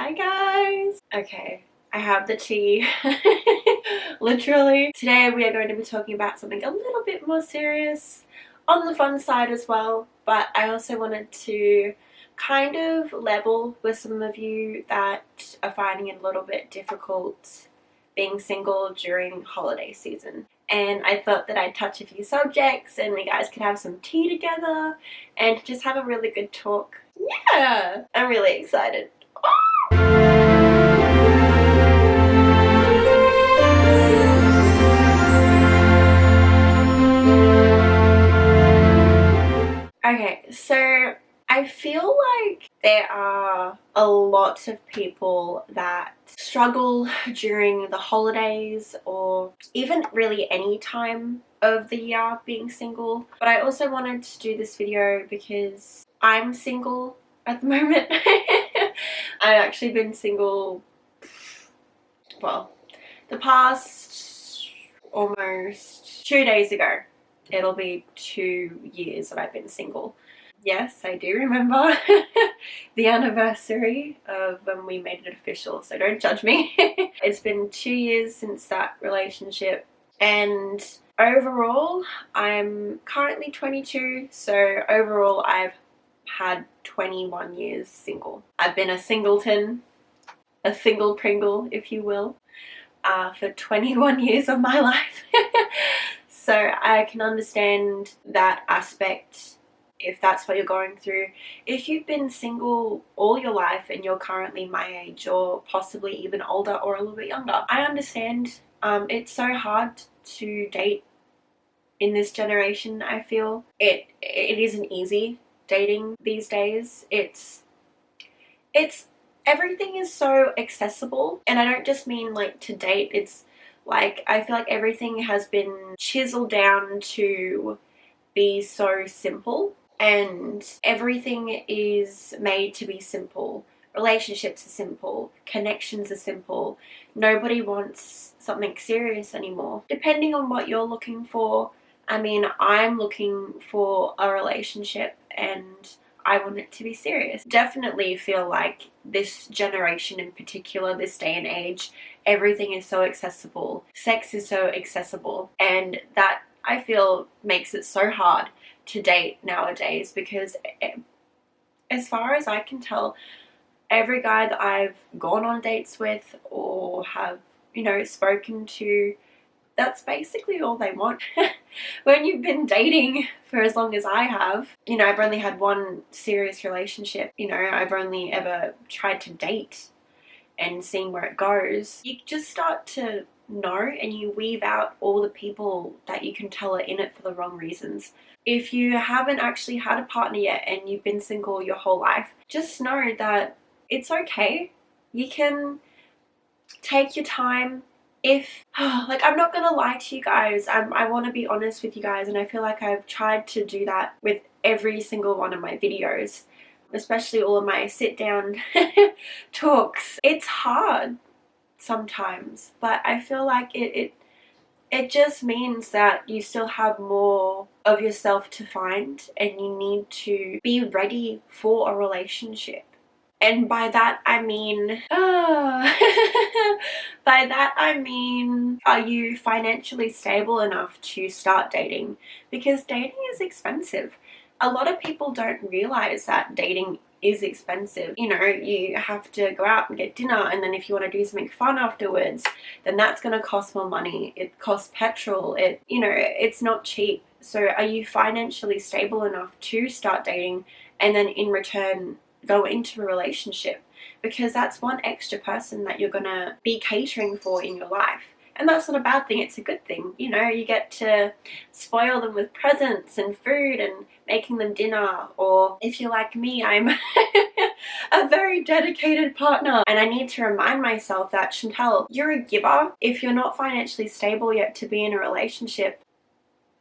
Hi guys! Okay, I have the tea. Literally. Today we are going to be talking about something a little bit more serious, on the fun side as well, but I also wanted to kind of level with some of you that are finding it a little bit difficult being single during holiday season. And I thought that I'd touch a few subjects and we guys could have some tea together and just have a really good talk. Yeah! I'm really excited. Okay, so I feel like there are a lot of people that struggle during the holidays or even really any time of the year being single. But I also wanted to do this video because I'm single at the moment. I've actually been single, well, the past almost 2 days ago. It'll be 2 years that I've been single. Yes, I do remember the anniversary of when we made it official, so don't judge me. It's been 2 years since that relationship, and overall I'm currently 22, so overall I've had 21 years single. I've been a singleton, a single Pringle if you will, for 21 years of my life. So I can understand that aspect if that's what you're going through. If you've been single all your life and you're currently my age or possibly even older or a little bit younger, I understand. It's so hard to date in this generation. I feel it isn't easy dating these days. It's everything is so accessible, and I don't just mean like to date. It's like I feel like everything has been chiseled down to be so simple, and everything is made to be simple. Relationships are simple, connections are simple. Nobody wants something serious anymore. Depending on what you're looking for, I mean, I'm looking for a relationship and I want it to be serious. Definitely feel like this generation in particular, this day and age, everything is so accessible. Sex is so accessible, and that I feel makes it so hard to date nowadays, because as far as I can tell, every guy that I've gone on dates with or have, you know, spoken to, that's basically all they want. When you've been dating for as long as I have, you know, I've only had one serious relationship, you know, I've only ever tried to date and seeing where it goes. You just start to know and you weave out all the people that you can tell are in it for the wrong reasons. If you haven't actually had a partner yet and you've been single your whole life, just know that it's okay. You can take your time. If like, I'm not gonna lie to you guys, I want to be honest with you guys, and I feel like I've tried to do that with every single one of my videos, especially all of my sit down talks. It's hard sometimes, but I feel like it just means that you still have more of yourself to find, and you need to be ready for a relationship. And by that I mean, by that I mean, are you financially stable enough to start dating? Because dating is expensive. A lot of people don't realize that dating is expensive. You know, you have to go out and get dinner, and then if you want to do something fun afterwards, then that's going to cost more money. It costs petrol. You know, it's not cheap. So are you financially stable enough to start dating and then in return go into a relationship? Because that's one extra person that you're gonna be catering for in your life, and that's not a bad thing, it's a good thing. You know, you get to spoil them with presents and food and making them dinner. Or if you're like me, I'm a very dedicated partner, and I need to remind myself that, Chantel, you're a giver. If you're not financially stable yet to be in a relationship,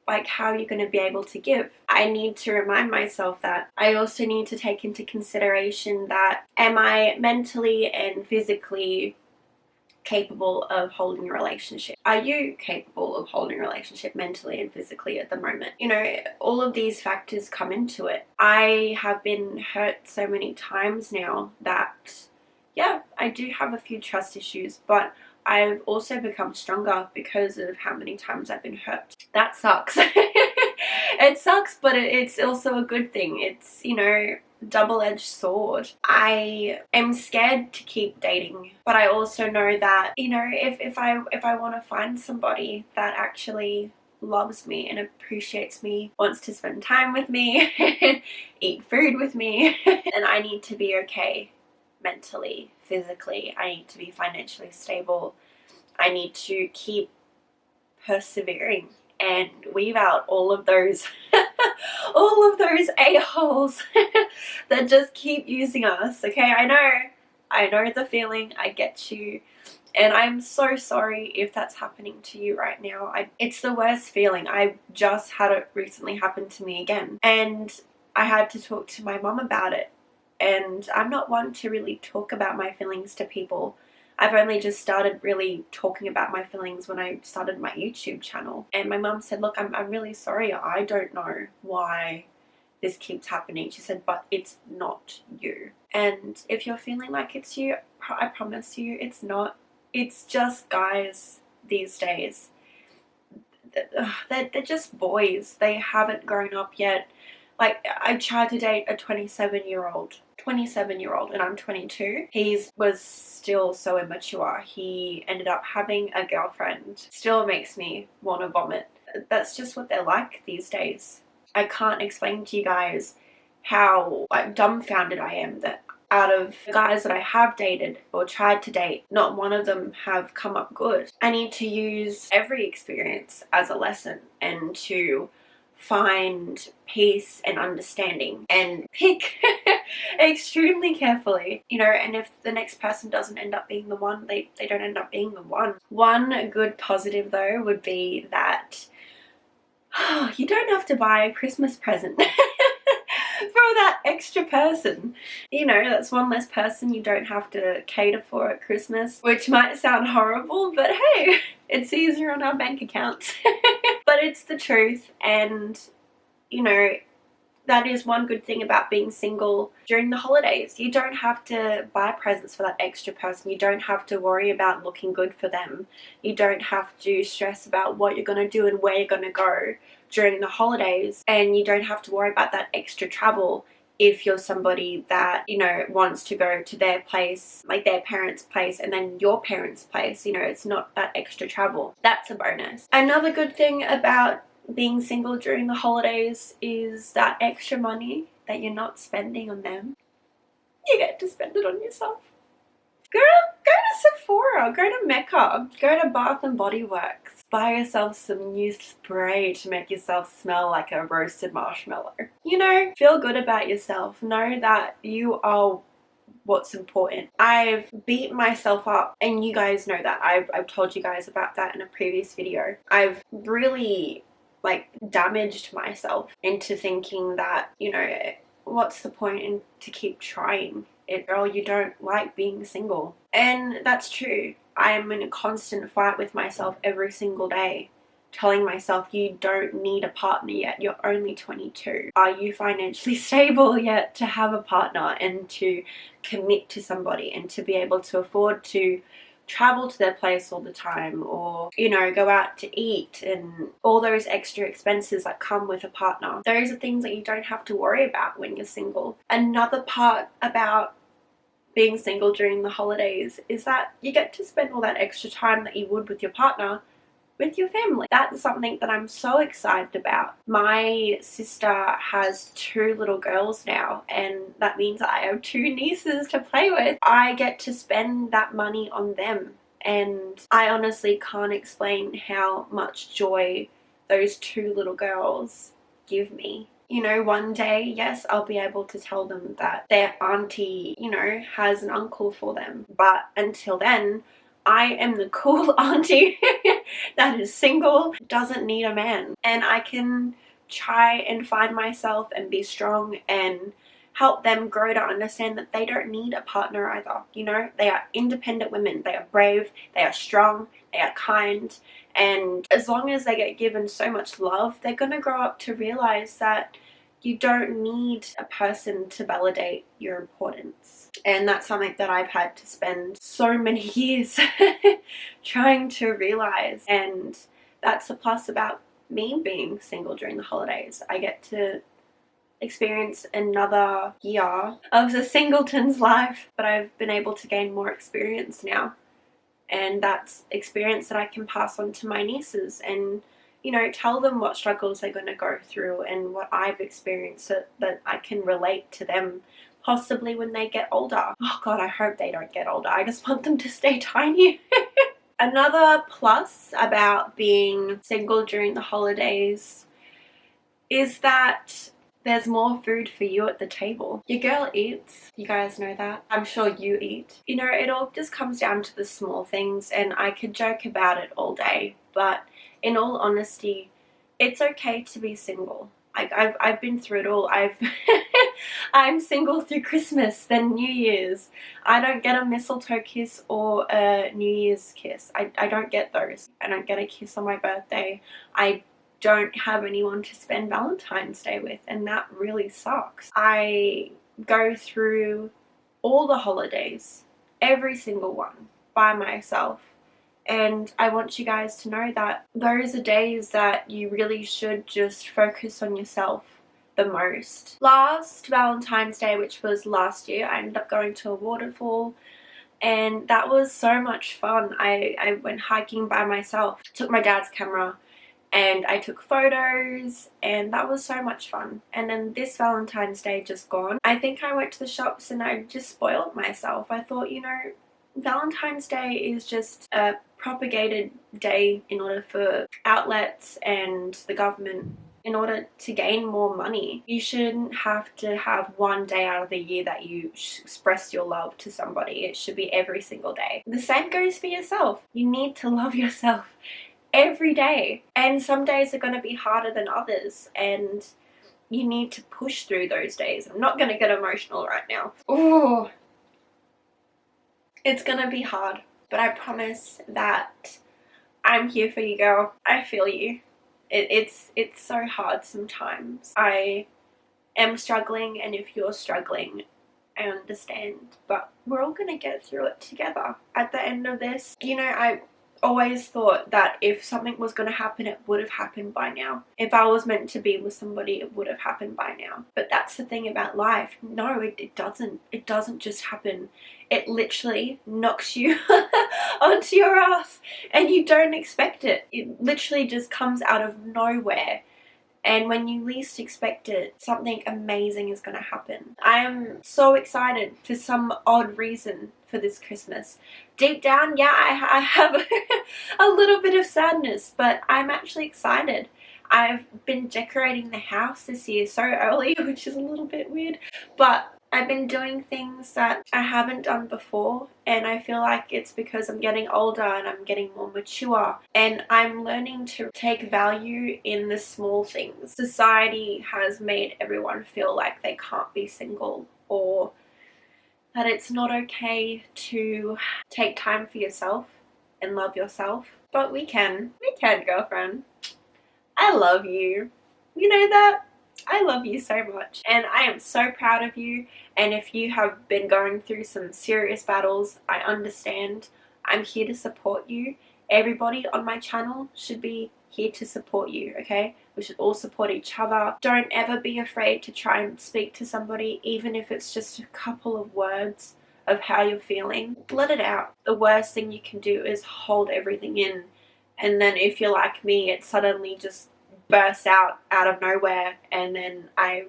like, how are you going to be able to give? I need to remind myself that. I also need to take into consideration that, am I mentally and physically capable of holding a relationship? Are you capable of holding a relationship mentally and physically at the moment? You know, all of these factors come into it. I have been hurt so many times now that yeah, I do have a few trust issues, but I've also become stronger because of how many times I've been hurt. That sucks. It sucks, but it's also a good thing. It's, you know, double-edged sword. I am scared to keep dating, but I also know that, you know, if I want to find somebody that actually loves me and appreciates me, wants to spend time with me, eat food with me, then I need to be okay mentally, physically. I need to be financially stable. I need to keep persevering and weave out all of those all of those a-holes that just keep using us. Okay, I know the feeling. I get you, and I'm so sorry if that's happening to you right now. It's the worst feeling. I just had it recently happen to me again, and I had to talk to my mom about it. And I'm not one to really talk about my feelings to people. I've only just started really talking about my feelings when I started my YouTube channel. And my mum said, look, I'm really sorry. I don't know why this keeps happening. She said, but it's not you. And if you're feeling like it's you, I promise you it's not. It's just guys these days. They're just boys. They haven't grown up yet. Like, I tried to date a 27-year-old, and I'm 22. He was still so immature. He ended up having a girlfriend. Still makes me want to vomit. That's just what they're like these days. I can't explain to you guys how, like, dumbfounded I am that out of the guys that I have dated or tried to date, not one of them have come up good. I need to use every experience as a lesson and to find peace and understanding and pick extremely carefully, you know. And if the next person doesn't end up being the one, they don't end up being the one. One good positive though would be that you don't have to buy a Christmas present for that extra person. You know, that's one less person you don't have to cater for at Christmas, which might sound horrible, but hey, it's easier on our bank accounts. But it's the truth, and you know, that is one good thing about being single during the holidays. You don't have to buy presents for that extra person. You don't have to worry about looking good for them. You don't have to stress about what you're going to do and where you're going to go during the holidays. And you don't have to worry about that extra travel if you're somebody that, you know, wants to go to their place, like their parents' place, and then your parents' place. You know, it's not that extra travel. That's a bonus. Another good thing about being single during the holidays is that extra money that you're not spending on them, you get to spend it on yourself. Go to Sephora, go to Mecca, go to Bath and Body Works, buy yourself some new spray to make yourself smell like a roasted marshmallow. You know, feel good about yourself. Know that you are what's important. I've beat myself up, and you guys know that. I've told you guys about that in a previous video. I've really damaged myself into thinking that, you know, what's the point in to keep trying it, girl? You don't like being single. And that's true. I am in a constant fight with myself every single day, telling myself, you don't need a partner yet. You're only 22. Are you financially stable yet to have a partner and to commit to somebody and to be able to afford to travel to their place all the time, or, you know, go out to eat and all those extra expenses that come with a partner? Those are things that you don't have to worry about when you're single. Another part about being single during the holidays is that you get to spend all that extra time that you would with your partner with your family. That's something that I'm so excited about. My sister has 2 little girls now, and that means I have 2 nieces to play with. I get to spend that money on them, and I honestly can't explain how much joy those 2 little girls give me. You know, one day, yes, I'll be able to tell them that their auntie, you know, has an uncle for them. But until then, I am the cool auntie that is single, doesn't need a man. And I can try and find myself and be strong and help them grow to understand that they don't need a partner either. You know, they are independent women. They are brave. They are strong. They are kind. And as long as they get given so much love, they're going to grow up to realize that You don't need a person to validate your importance. And that's something that I've had to spend so many years trying to realize. And that's the plus about me being single during the holidays. I get to experience another year of the singleton's life, but I've been able to gain more experience now. And that's experience that I can pass on to my nieces and, you know, tell them what struggles they're going to go through and what I've experienced so that I can relate to them possibly when they get older. Oh God, I hope they don't get older. I just want them to stay tiny. Another plus about being single during the holidays is that there's more food for you at the table. Your girl eats. You guys know that. I'm sure you eat. You know, it all just comes down to the small things, and I could joke about it all day, but in all honesty, it's okay to be single. Like, I've been through it all. I'm single through Christmas, then New Year's. I don't get a mistletoe kiss or a New Year's kiss. I don't get those. I don't get a kiss on my birthday. I don't have anyone to spend Valentine's Day with, and that really sucks. I go through all the holidays, every single one, by myself. And I want you guys to know that those are days that you really should just focus on yourself the most. Last Valentine's Day, which was last year, I ended up going to a waterfall, and that was so much fun. I went hiking by myself, took my dad's camera, and I took photos, and that was so much fun. And then this Valentine's Day just gone, I think I went to the shops and I just spoiled myself. I thought, you know, Valentine's Day is just a propagated day in order for outlets and the government in order to gain more money. You shouldn't have to have one day out of the year that you express your love to somebody. It should be every single day. The same goes for yourself. You need to love yourself every day, and some days are going to be harder than others, and you need to push through those days. I'm not going to get emotional right now. Ooh, it's going to be hard, but I promise that I'm here for you, girl. I feel you. It's so hard sometimes. I am struggling, and if you're struggling, I understand, but we're all going to get through it together at the end of this. You know, I always thought that if something was going to happen, it would have happened by now. If I was meant to be with somebody, it would have happened by now. But that's the thing about life. No, it doesn't. It doesn't just happen. It literally knocks you onto your ass, and you don't expect it. It literally just comes out of nowhere. And when you least expect it, something amazing is going to happen. I am so excited for some odd reason for this Christmas. Deep down, yeah, I have a little bit of sadness, but I'm actually excited. I've been decorating the house this year so early, which is a little bit weird, but I've been doing things that I haven't done before, and I feel like it's because I'm getting older and I'm getting more mature, and I'm learning to take value in the small things. Society has made everyone feel like they can't be single, or that it's not okay to take time for yourself and love yourself. But we can, girlfriend. I love you. You know that? I love you so much, and I am so proud of you. And if you have been going through some serious battles, I understand. I'm here to support you. Everybody on my channel should be here to support you, okay? We should all support each other. Don't ever be afraid to try and speak to somebody, even if it's just a couple of words of how you're feeling. Let it out. The worst thing you can do is hold everything in, and then if you're like me, it suddenly just bursts out of nowhere, and then I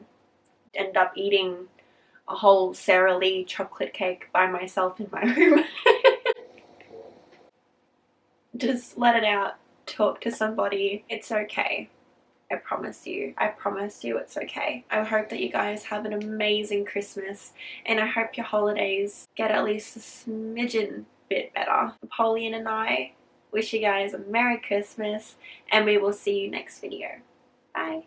end up eating a whole Sara Lee chocolate cake by myself in my room. Just let it out. Talk to somebody. It's okay. I promise you. I promise you it's okay. I hope that you guys have an amazing Christmas, and I hope your holidays get at least a smidgen bit better. Napoleon and I wish you guys a Merry Christmas, and we will see you next video. Bye.